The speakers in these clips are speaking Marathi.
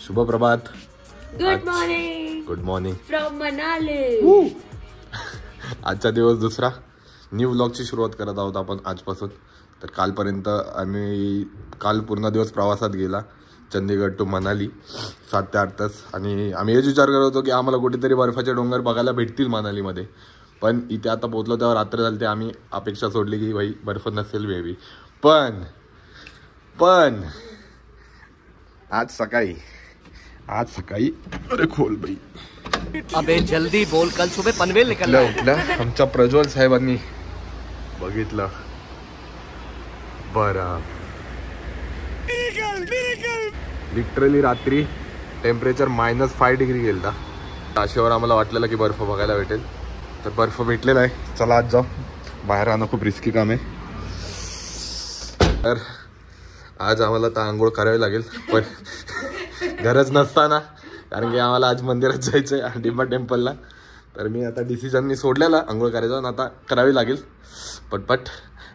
शुभ प्रभात. Good morning from Manali. आजचा दिवस दुसरा न्यू व्लॉगची सुरुवात करत आहोत आपण आजपासून. तर कालपर्यंत काल पूर्ण दिवस प्रवासात गेला चंदीगड टू मनाली 7 ते 8 तास. आणि आम्ही हेच विचार करत होतो की आम्हाला कुठेतरी बर्फाचे डोंगर बघायला भेटतील मनालीमध्ये. पण इथे आता पोहोचलो तेव्हा रात्र झाली. ते आम्ही अपेक्षा सोडली की भाई बर्फ नसेल बेबी. पण आज सकाळी अरे खोल बाई. अबे जल्दी बोल, कल सुबह पनवेल निकलना है. उठल्या आमच्या प्रज्वल साहेबांनी बघितलं बरं. लिटरली रात्री टेम्परेचर -5 डिग्री गेलता. अशावर आम्हाला वाटलेलं की बर्फ बघायला भेटेल. तर बर्फ भेटलेला आहे. चला आज जाऊ. बाहेर राहणं खूप रिस्की काम आहे. तर आज आम्हाला तर आंघोळ करावी लागेल. पण गरज नसताना, कारण की आम्हाला आज मंदिरात जायचं आहे डिंबा टेम्पलला. तर मी आता डिसिजन मी सोडलेला आंघोळ करायचा आणि आता करावी लागेल पटपट.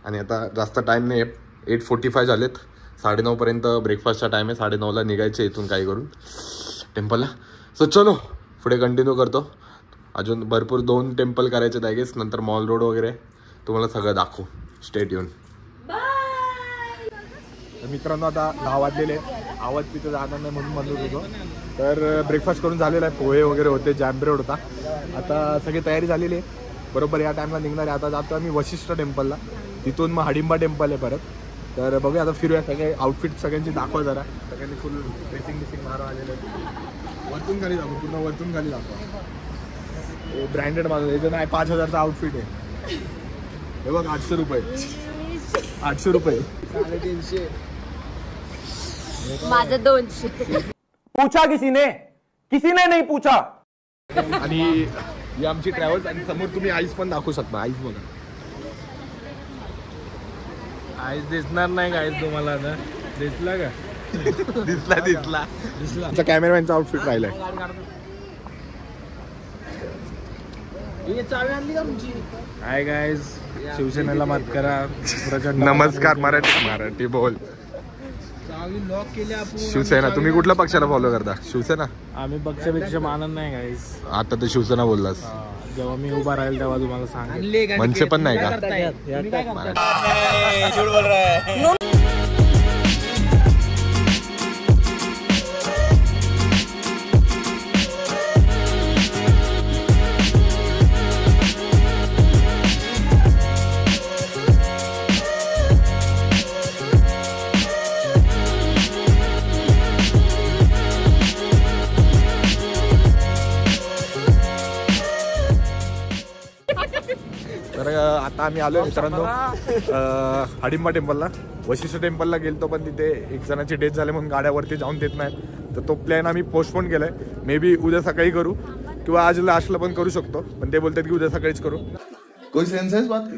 आणि आता जास्त टाईम नाही आहे. 8:45 झालेत. 9:30पर्यंत ब्रेकफास्टचा टाईम आहे. 9:30ला निघायचं इथून काही करून टेम्पलला. सो चलो पुढे कंटिन्यू करतो. अजून भरपूर 2 टेम्पल करायचे त्यागेस. नंतर मॉल रोड वगैरे तुम्हाला सगळं दाखवू. स्टेट येऊन मित्रांनो. आता 10 वाजलेले. आवाज तिथे जाणार नाही म्हणून म्हणत होतो. तर ब्रेकफास्ट करून झालेला आहे. पोहे वगैरे होते, जॅम ब्रेड होता. आता सगळी तयारी झालेली आहे. बरोबर या टाईमला निघणार आहे. आता जातो आम्ही वशिष्ठ टेम्पलला. तिथून मग हडिंबा टेम्पल आहे परत. तर बघूया आता फिरूया. सगळे आउटफिट सगळ्यांची दाखवा जरा. सगळ्यांनी फुल ड्रेसिंग मारा आलेलं आहे. वरतून खाली दाखव, पूर्ण वरतून खाली दाखवा. ब्रँडेड माझं याचं नाही. 5,000चा आउटफिट आहे. हे बघ 800 रुपये. 800 रुपये. 350. माझं 200. पूछा किसीने नहीं पूछा. आणि ही आमची ट्रॅव्हल्स. आणि समोर तुम्ही आईस पण दाखवू शकता. आईस बघा. आईस दिसणार नाही गाईस तुम्हाला ना. दिसला का? दिसला. आमचा कॅमेरामॅनचा आउटफिट राहिलाय. हाय गाईस, शिवसेनेला मत करा. नमस्कार. मराठी बोल. लॉक केले आपण. शिवसेना. तुम्ही कुठल्या पक्षाला फॉलो करता? शिवसेना. आम्ही पक्षापेक्षा मानत नाही गाईस. आता ते शिवसेना बोललास. जेव्हा मी उभा राहील तेव्हा तुम्हाला सांगेल. मनसे पण नाही का? तर आता आम्ही आलो मित्रांनो हडिंबा टेम्पलला. वशिष्ठ टेम्पलला गेलतो पण तिथे एक जणाची डेथ झाली म्हणून गाड्यावरती जाऊन देत नाहीत. तर तो प्लॅन आम्ही पोस्टपोन केलाय. मे बी उद्या सकाळी करू किंवा आज लास्टला पण करू शकतो. पण ते बोलतात की उद्या सकाळीच करू. कोई सेंस है इस बात की?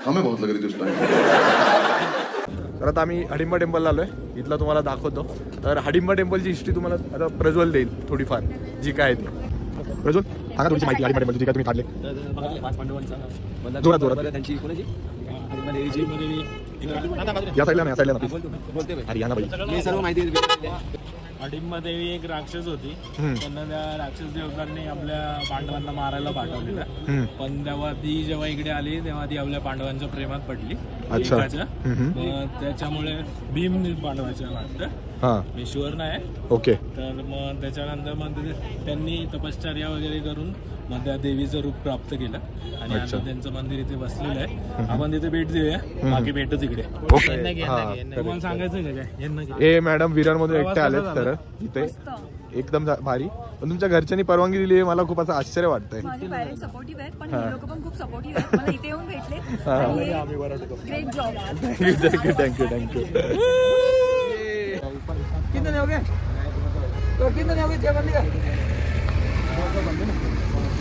हमें बहुत लग रही थी उस टाइम. तर आता आम्ही हडिंबा टेम्पलला आलोय. इथला तुम्हाला दाखवतो. तर हडिंबा टेम्पलची हिस्ट्री तुम्हाला आता प्रज्वल देईल थोडीफार जी काय आहे ती. प्रज्वल सांगा थोडीशी माहिती हडिंबा टेम्पलची जी काय तुम्ही काढले. जोरात या साईडला नाही, साईडला हरियाणा बाई. सर्व माहिती. हडिंबा देवी एक राक्षस होती. त्यांना त्या राक्षस देवतांनी आपल्या पांडवांना मारायला पाठवलेलं. पण तेव्हा इकडे आली तेव्हा ती आपल्या पांडवांच्या प्रेमात पडली. त्याच्यामुळे भीम पांडवाच्या वाटतं. मी शुअर नाही. ओके. तर मग त्याच्यानंतर मग त्यांनी तपश्चर्या वगैरे करून मग त्या देवीचं रूप प्राप्त केलं. आणि आता त्यांचं मंदिर इथे बसलेलं आहे. आपण तिथे भेट देऊया. बाकी भेटू तिकडे. तुम्हाला सांगायचं का काय? ए मॅडम विरारमधून एकटे आले तर इथे एकदम भारी. पण तुमच्या घरच्यांनी परवानगी दिली आहे. मला खूप असं आश्चर्य वाटतंय. माझे पेरेंट्स सपोर्टिव्ह आहेत पण हे लोक पण खूप सपोर्टिव्ह आहेत. मला इथे येऊन भेटले. Great job. थँक्यू. कितने हो गए? तो कितने हो गए? 6 बंदी का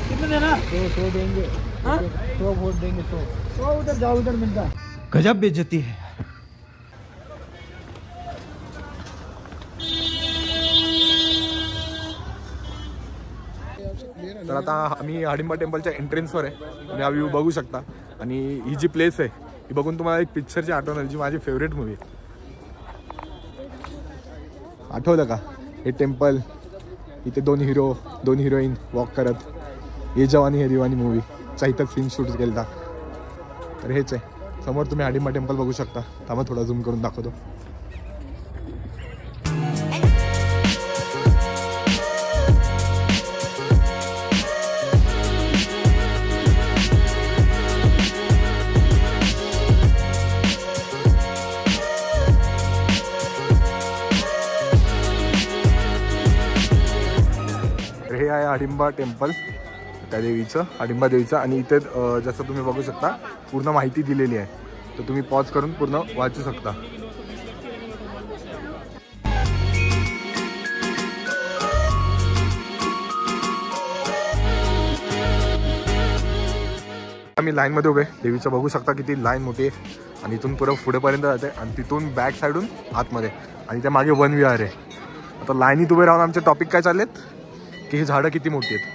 कितने देना? 100 देंगे. 100 वोट देंगे. 100 उधर जाओ, उधर मिलता. गजब बेइज्जती है. तर आता आम्ही हडिंबा टेम्पलच्या एंट्रन्सवर आहे. तुम्ही हा व्ह्यू बघू शकता. आणि ही जी प्लेस आहे ही बघून तुम्हाला एक पिक्चरची आठवण आली जी माझी फेवरेट मूवी आहे. आठवलं का हे टेम्पल, इथे 2 हिरो 2 हिरोईन वॉक करत, ये जवानी है दिवानी मूवीचा इथं सीन शूट केला. तर हेच आहे समोर तुम्ही हाडिंबा टेम्पल बघू शकता. थांबा थोडा झूम करून दाखवतो. हे आहे हाडिंबा टेम्पल त्या देवीचं, हाडिंबा देवीचं. आणि इथे जसं तुम्ही बघू शकता पूर्ण माहिती दिलेली आहे, तर तुम्ही पॉज करून पूर्ण वाचू शकता. आम्ही लाईनमध्ये उभे देवीचं बघू शकता किती लाईन मोठी आहे. आणि इथून पुढं पुढेपर्यंत जाते आणि तिथून बॅक साईडून आतमध्ये. आणि त्या मागे 1 विहार आहे. आता लाईनीत उभे राहून आमचे टॉपिक काय चाललेत की ही झाडं किती मोठी आहेत,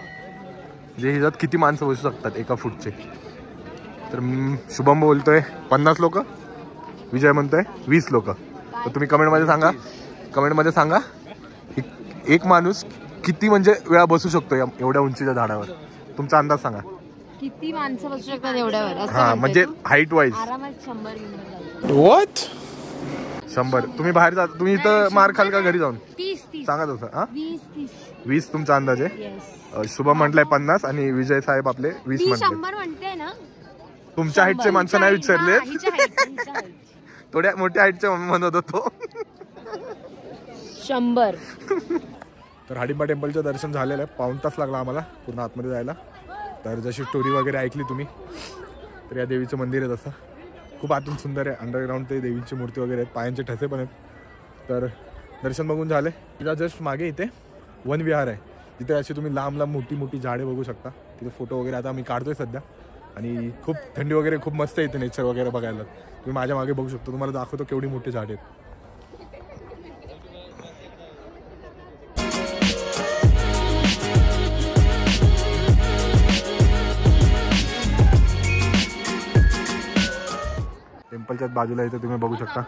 म्हणजे ह्याच्यात किती माणसं बसू शकतात एका फूटचे. तर शुभम बोलतोय 50 लोक, विजय म्हणतोय 20 लोक. तर तुम्ही कमेंटमध्ये सांगा एक माणूस किती म्हणजे वेळा बसू शकतो एवढ्या उंचीच्या झाडावर. तुमचा अंदाज सांगा किती माणसं बसू शकतात एवढ्यावर. हा म्हणजे हाईट वाईज आरामात 100 व्हॉट 100. तुम्ही बाहेर जा, तुम्ही इथं मार खाल का घरी जाऊन 30 सांगा तसं. हा 20 तुमचा अंदाज आहे. शुभम म्हटलंय 50 आणि विजय साहेब आपले 20 म्हटले. 100 म्हणते ना. तुमच्या हाईटचे माणसं नाही विचारले, थोड्या मोठ्या हाईटचे म्हणत होतो. 100. तर हाडिंबा टेम्पलचं दर्शन झालेलं आहे. 1 तास लागला आम्हाला पूर्ण आतमध्ये जायला. तर जशी स्टोरी वगैरे ऐकली तुम्ही, तर या देवीचं मंदिर आहे तसं खूप आतून सुंदर आहे. अंडरग्राऊंड ते देवीची मूर्ती वगैरे आहेत, पायांचे ठसे पण आहेत. तर दर्शन बघून झाले. तिला जस्ट मागे इथे 1 विहार आहे, तिथे अशी तुम्ही लांब मोठी मोठी झाडे बघू शकता. तिथे फोटो वगैरे आता आम्ही काढतोय सध्या. आणि खूप थंडी वगैरे खूप मस्त आहे इथे नेचर वगैरे बघायला. तुम्ही माझ्या मागे बघू शकता, तुम्हाला दाखवतो केवढी मोठी झाडे आहेत. टेम्पलच्याच बाजूला इथे तुम्ही बघू शकता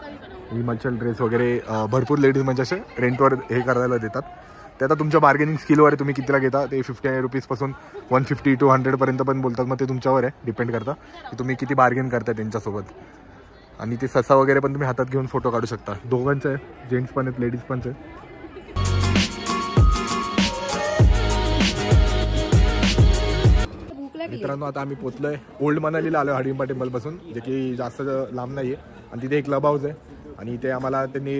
हिमाचल ड्रेस वगैरे भरपूर लेडीज म्हणजे असे रेंटवर हे करायला देतात. ते आता तुमच्या बार्गेनिंग स्किलवर तुम्ही कितीला घेता. ते 50 रुपीजपासून 150 to 100 पर्यंत पण बोलतात. मग ते तुमच्यावर आहे, डिपेंड करतं की तुम्ही किती बार्गेन करता त्यांच्यासोबत. आणि ते ससा वगैरे पण तुम्ही हातात घेऊन फोटो काढू शकता. दोघांचं आहे, जेंट्स पण आहेत लेडीज पण आहेत. मित्रांनो आता आम्ही पोचलोय ओल्ड मनालीला आलो हाडिंबा टेम्पल पासून, जे की जास्त लांब नाही आहे. आणि तिथे एक क्लब हाऊस आहे आणि इथे आम्हाला त्यांनी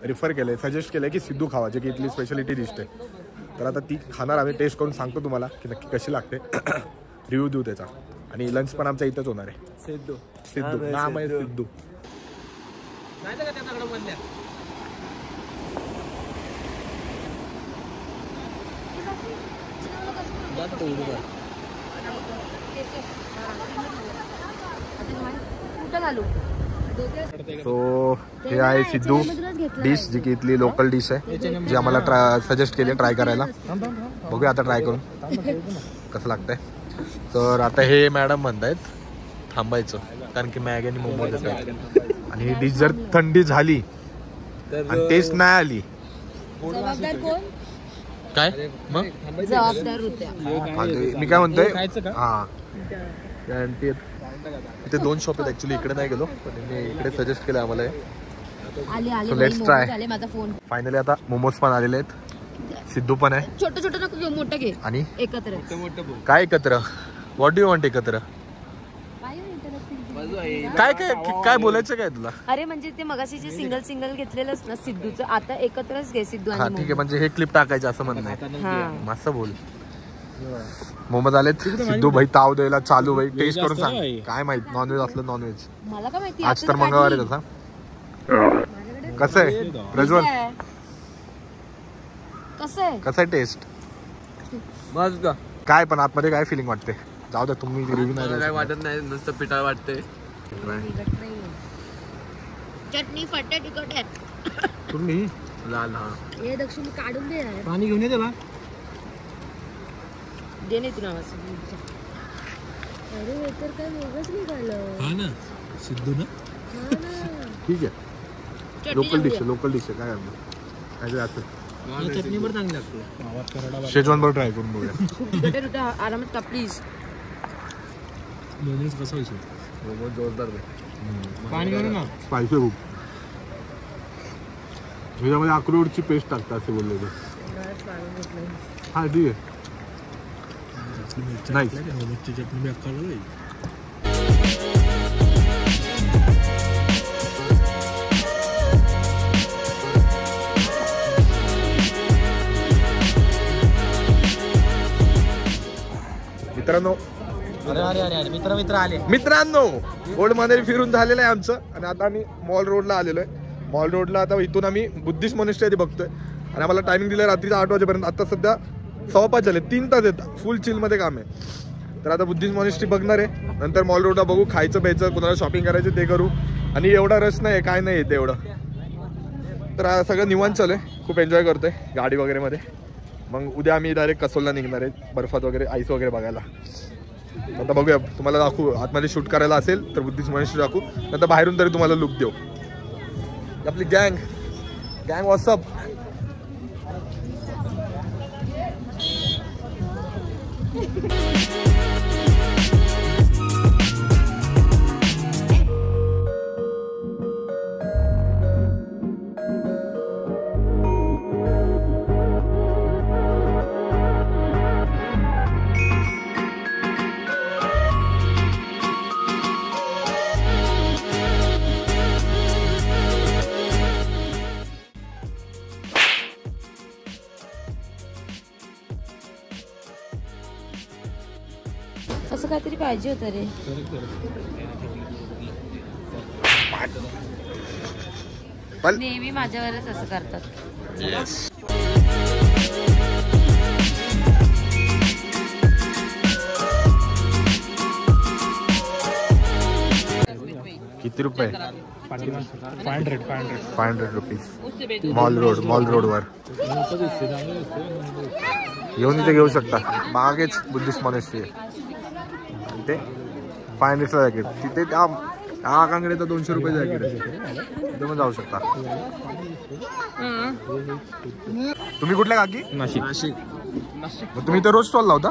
रिफर केलं, सजेस्ट केलं की सिद्धू खावा, जे की इथली स्पेशालिटी डिश आहे. तर आता ती खाणार आम्ही, टेस्ट करून सांगतो तुम्हाला की नक्की कशी लागते, रिव्ह्यू देऊ त्याचा. आणि लंच पण आमच्या इथंच होणार आहे. सिद्धू नाम आहे सिद्धू. सो हे आहे सिद्धू डिश, जी की इथली लोकल डिश आहे, जी आम्हाला सजेस्ट केली ट्राय करायला. बघूया आता ट्राय करून कसं लागतंय. तर आता हे मॅडम म्हणतायत थांबायचं, कारण की मॅगी आणि मोमोज येतात. आणि ही डिश जर थंडी झाली आणि टेस्ट नाही आली काय मग जबाबदार होत्या. मी काय म्हणतोय, हा इथे 2 शॉप आहेत ऍक्च्युली. इकडे नाही गेलो पण त्यांनी इकडे सजेस्ट केलं आम्हाला. So let's try. फायनली आता मोमोज पण आलेले आहेत, सिद्धू पण आहे. छोटं छोटं नको घेऊ, मोठं घे. आणि एकत्र काय एकत्र, व्हॉट डू यू वॉन्ट एकत्र, काय काय काय बोलायचं काय तुला. अरे म्हणजे ते मगाशी जे सिंगल घेतलेलंच ना सिद्धूचं, आता एकत्रच घे सिद्धू. हा ठीक आहे, म्हणजे हे क्लिप टाकायचं असं म्हणणं आहे. मस्त बोल. मोमोज आलेत. सिद्धू भाई ताव द्यायला चालू. भाई टेस्ट करून सांग काय माहित, नॉनव्हेज असलं नॉनव्हेज. मला काय माहिती, आज तर मंगळवार आहे तसा. कसं आहे प्रज्वल, कसं आहे टेस्ट. मस्त. काय पण आतमध्ये काय फिलिंग वाटते. जाऊ द्या तुम्ही रिव्ह्यू नाही. काय वाटत नाही, नुसतं पिठाळ वाटते. चटणी फटे तिखट आहे तुम्ही लाल. हा हे दक्षिण काढून दे, पाणी घेऊन ये त्याला. दे नाही तुला. अरे हे तर काय वेगळंच निघालं. हा ना सिद्धू ना. ठीक आहे, लोकल डिश आहे काय करणार. चटणी पण चांगली लागते. शेजवान बरोबर ट्राय करून बघूया. आरामात का प्लीज. मोमोज कसं व्हायचं जोरदार पाणी करू ना. स्पायसी खूप. ह्याच्यामध्ये अक्रोडची पेस्ट टाकतात असे बोलले ते. हा ठीक आहे. नाईस. मोमोजची चटणी मी अक्का जाईल. मित्रांनो मित्र आले. मित्रांनो गोल्ड मंदिर फिरून झालेलं आहे आमचं आणि आता आम्ही मॉल रोडला आलेलो आहे. मॉल रोडला आता इथून आम्ही बुद्धिस्ट मोनेस्ट्री बघतोय आणि आम्हाला टायमिंग दिलं रात्रीचा 8 वाजेपर्यंत. आता सध्या 5:15 झाले. 3 तास येतात. फुल चिलमध्ये काम आहे. तर आता बुद्धिस्ट मोनेस्ट्री बघणार आहे. नंतर मॉल रोडला बघू. खायचं प्यायचं कुणाला शॉपिंग करायचं ते करू. आणि एवढा रस नाही काय नाही येते एवढं. तर सगळं निवांत चालू आहे. खूप एन्जॉय करतोय गाडी वगैरे मध्ये. मग उद्या आम्ही डायरेक्ट कसोलला निघणार आहे बर्फात वगैरे आईस वगैरे बघायला. आता बघूया. तुम्हाला दाखवू आतमध्ये शूट करायला असेल तर बुद्धिस्ट मोनेस्ट्री दाखवू. नंतर बाहेरून तरी तुम्हाला लुक देऊ. आपली गँग व्हॉट्सअप. असं काहीतरी पाहिजे होतं रे. नेहमी माझ्यावरच असं करतात. किती रुपये? 500 रुपीज. मॉल रोडवर येऊन इथे घेऊ शकता. मागेच बुद्धिस्ट मॉनेस्ट्री आहे. ते 500ला जॅकेट. तिथे त्या आकांकडे तर 200 रुपये जॅकेट आहे. तिथे पण जाऊ शकता. तुम्ही कुठल्या काकी? नाशिक. मग तुम्ही तर रोज स्टॉल लावता?